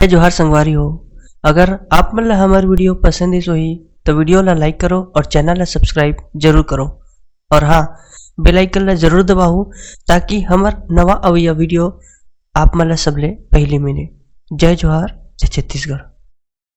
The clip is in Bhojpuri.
जोहार संगवारी हो। अगर आप मन ला हमार वीडियो पसंद ही तो वीडियो ला लाइक करो और चैनल ला सब्सक्राइब जरूर करो और हाँ बेल आइकन ला जरूर दबाओ ताकि हमार नवा अवैया वीडियो आप मन ला सबले पहले मिले। जय जोहार, जय छत्तीसगढ़।